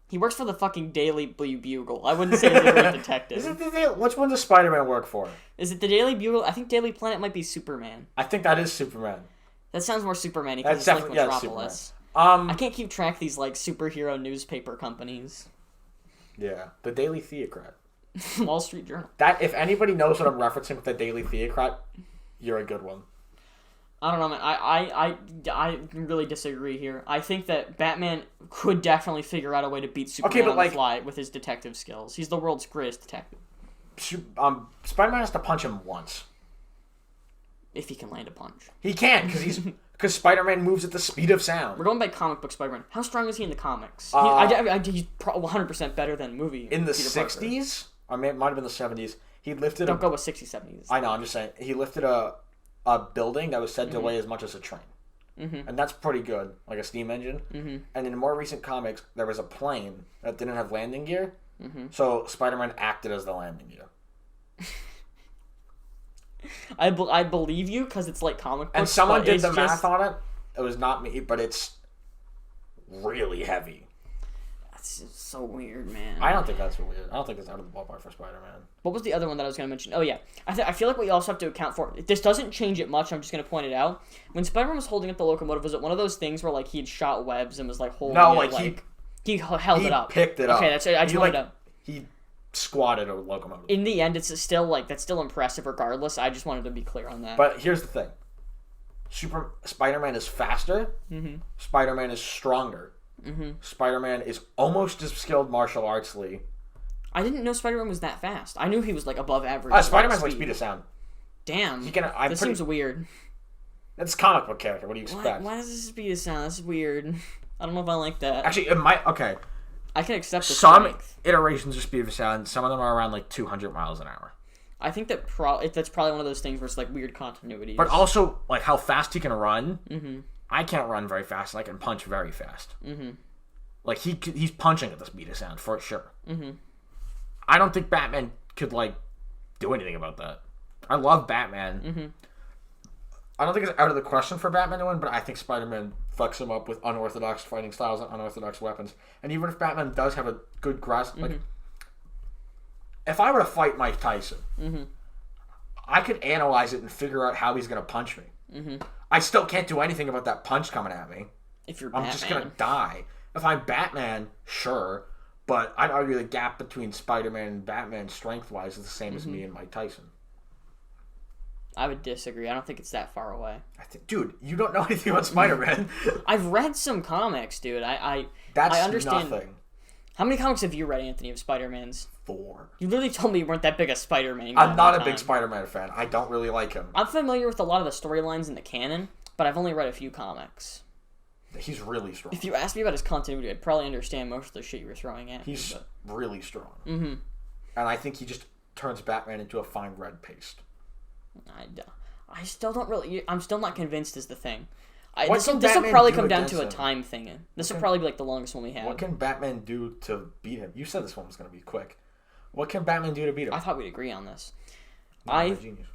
He works for the fucking Daily Bugle. I wouldn't say he's a great detective. Which one does Spider-Man work for? Is it the Daily Bugle? I think Daily Planet might be Superman. I think that is Superman. That sounds more Superman-y because it's like Metropolis. I can't keep track of these like superhero newspaper companies. Yeah, the Daily Theocrat. Wall Street Journal. That if anybody knows what I'm referencing with the Daily Theocrat, you're a good one. I don't know, man. I really disagree here. I think that Batman could definitely figure out a way to beat Superman on the fly with his detective skills. He's the world's greatest detective. Spider-Man has to punch him once. If he can land a punch. He can, because Spider-Man moves at the speed of sound. We're going by comic book Spider-Man. How strong is he in the comics? He's 100% better than movie. In the Peter 60s? Or it might have been the 70s. He lifted Don't go with 60s, 70s. I know, I'm just saying. He lifted a building that was said to weigh as much as a train. Mm-hmm. And that's pretty good, like a steam engine. Mm-hmm. And in more recent comics, there was a plane that didn't have landing gear. Mm-hmm. So Spider-Man acted as the landing gear. I believe you because it's like comic books. And someone did the math on it. It was not me, but it's really heavy. It's so weird, man. I don't think that's weird. I don't think that's out of the ballpark for Spider-Man. What was the other one that I was going to mention? Oh, yeah. I feel like what you also have to account for... This doesn't change it much. I'm just going to point it out. When Spider-Man was holding up the locomotive, was it one of those things where, like, he had shot webs and was, like, holding it, he held it up. He picked it up. Okay, that's it. I just wanted to... He squatted a locomotive. In the end, it's still, like, that's still impressive regardless. I just wanted to be clear on that. But here's the thing. Spider-Man is faster. Mm-hmm. Spider-Man is stronger. Mm-hmm. Spider-Man is almost as skilled martial artsly. I didn't know Spider-Man was that fast. I knew he was, like, above average. Spider-Man's like speed of sound. Damn. This seems weird. That's a comic book character. What do you expect? Why does this speed of sound? That's weird. I don't know if I like that. Actually, it might... Okay. I can accept the Some strength. iterations of speed of sound, some of them are around, like, 200 miles an hour. I think that that's probably one of those things where it's, like, weird continuity. But also, like, how fast he can run. Mm-hmm. I can't run very fast, and I can punch very fast. Mm-hmm. Like, he's punching at the speed of sound, for sure. Mm-hmm. I don't think Batman could, like, do anything about that. I love Batman. Mm-hmm. I don't think it's out of the question for Batman to win, but I think Spider-Man fucks him up with unorthodox fighting styles and unorthodox weapons. And even if Batman does have a good grasp, like, if I were to fight Mike Tyson, I could analyze it and figure out how he's going to punch me. Mm-hmm. I still can't do anything about that punch coming at me. If you're I'm just going to die. If I'm Batman, sure, but I'd argue the gap between Spider-Man and Batman strength-wise is the same as me and Mike Tyson. I would disagree. I don't think it's that far away. Dude, you don't know anything about Spider-Man. I've read some comics, dude. I understand. Nothing. How many comics have you read, Anthony, of Spider-Man's? 4. You literally told me you weren't that big a Spider-Man guy. I'm not a big Spider-Man fan. I don't really like him. I'm familiar with a lot of the storylines in the canon, but I've only read a few comics. He's really strong. If you asked me about his continuity, I'd probably understand most of the shit you were throwing at me. He's really strong. Mm-hmm. And I think he just turns Batman into a fine red paste. I still don't really... I'm still not convinced is the thing. This will Batman probably do come down to a him? time thing. This will probably be like the longest one we have. What can Batman do to beat him? You said this one was going to be quick. What can Batman do to beat him? I thought we'd agree on this. Genius.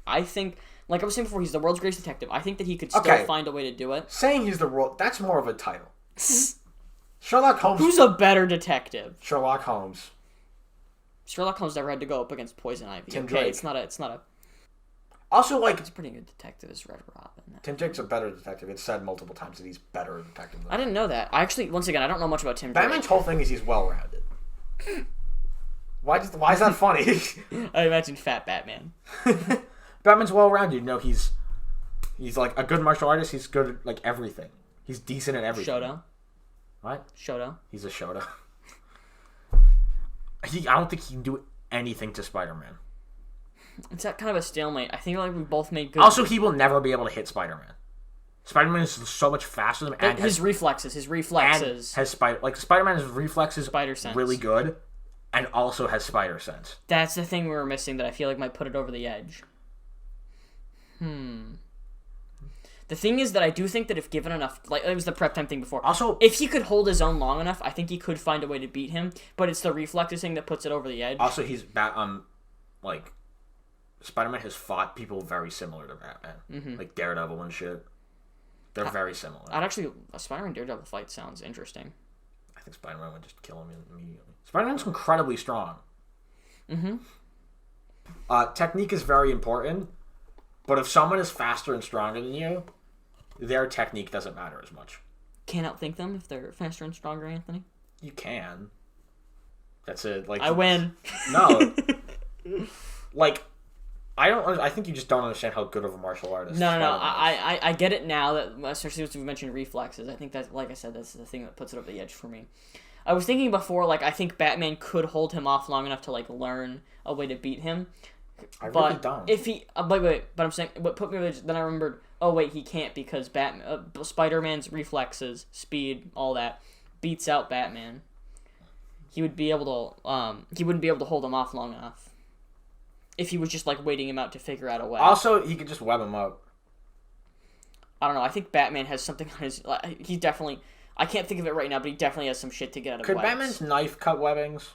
I think, like I was saying before, he's the world's greatest detective. I think that he could still find a way to do it. Saying he's the world, that's more of a title. Sherlock Holmes. Who's a better detective? Sherlock Holmes. Sherlock Holmes never had to go up against Poison Ivy. Tim okay, Drake. it's not a. Also, like, it's a pretty good detective as Red Robin. Tim Drake's a better detective. It's said multiple times that he's better detective than I didn't know that. I actually, once again, I don't know much about Tim Drake. Batman's whole thing is he's well-rounded. Why is that funny? I imagine Fat Batman. Batman's well-rounded. You know, he's like a good martial artist. He's good at, like, everything. He's decent at everything. Shoto. What? Shoto. He's a Shoto. I don't think he can do anything to Spider-Man. It's that kind of a stalemate. I think like we both made good. Also, he will never be able to hit Spider-Man. Spider-Man is so much faster than him, and his reflexes. And has Spider-Man's reflexes spider sense. Really good, and also has spider sense. That's the thing we were missing that I feel like might put it over the edge. The thing is that I do think that if given enough, like it was the prep time thing before. Also, if he could hold his own long enough, I think he could find a way to beat him. But it's the reflexes thing that puts it over the edge. Also, like Spider-Man has fought people very similar to Batman, like Daredevil and shit. They're very similar. A Spider-Man Daredevil fight sounds interesting. I think Spider-Man would just kill him immediately. Spider-Man's incredibly strong. Technique is very important, but if someone is faster and stronger than you, their technique doesn't matter as much. Can't outthink them if they're faster and stronger, Anthony? You can. That's it. Like I win. No. Like, I think you just don't understand how good of a martial artist. No. I get it now that, especially since we mentioned reflexes. I think that, like I said, that's the thing that puts it over the edge for me. I was thinking before, like I think Batman could hold him off long enough to like learn a way to beat him. I really don't. If he, but I'm saying, what put me over the edge, then I remembered. Oh wait, he can't because Spider-Man's reflexes, speed, all that beats out Batman. He would be able to. He wouldn't be able to hold him off long enough. If he was just, like, waiting him out to figure out a way. Also, he could just web him up. I don't know. I think Batman has something on his... he definitely... I can't think of it right now, but he definitely has some shit to get out of Could webs. Batman's knife cut webbings?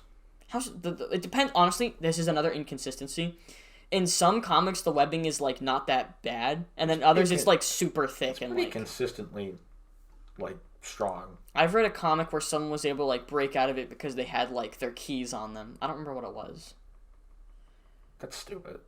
It depends... Honestly, this is another inconsistency. In some comics, the webbing is, like, not that bad. And then others, it's, like, super thick. It's pretty consistently, like, strong. I've read a comic where someone was able to like break out of it because they had like their keys on them. I don't remember what it was. That's stupid.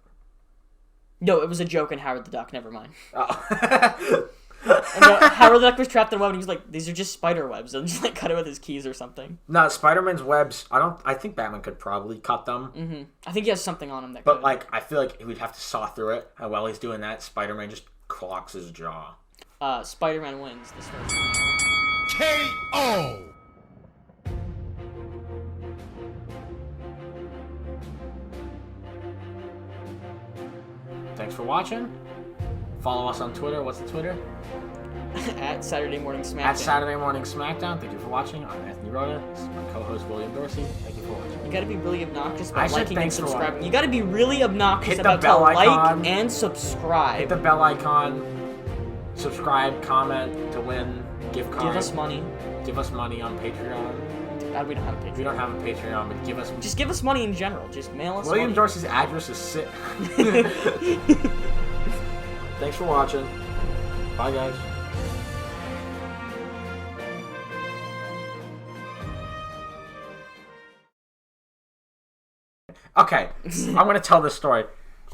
No, it was a joke in Howard the Duck. Never mind. Oh. And Howard the Duck was trapped in a web, and he was like, "These are just spider webs," and just like cut it with his keys or something. No, Spider-Man's webs. I think Batman could probably cut them. Mm-hmm. I think he has something on him that. But could. like, I feel like we'd have to saw through it, and while he's doing that, Spider-Man just clocks his jaw. Spider-Man wins this first. K.O. Thanks for watching. Follow us on Twitter. What's the Twitter? At Saturday Morning Smackdown. At Saturday Morning Smackdown. Thank you for watching. I'm Anthony Rota. This is my co-host William Dorsey. Thank you for watching. You gotta be really obnoxious about liking and thanks for subscribing. watching. You gotta be really obnoxious Hit the about bell to like icon. and subscribe. Hit the bell icon. Subscribe, comment to win gift card. Give us money. Give us money on Patreon. God, we don't have a Patreon. We don't have a Patreon, but give us. Just give us money in general. Just mail us William money. Dorsey's address is sick. Thanks for watching. Bye, guys. Okay, I'm gonna tell this story.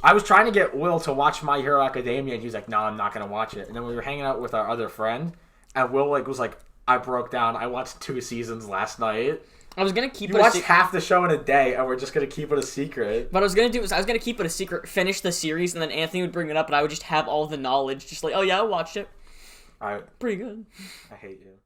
I was trying to get Will to watch My Hero Academia, and he was like, "No, I'm not gonna watch it." And then we were hanging out with our other friend, and Will was like, "I broke down. I watched 2 seasons last night." I was gonna keep You it. watched half the show in a day, and we're just gonna keep it a secret. What I was gonna do is I was gonna keep it a secret, finish the series, and then Anthony would bring it up, and I would just have all the knowledge, just like, "Oh yeah, I watched it. All right, Pretty good." I hate you.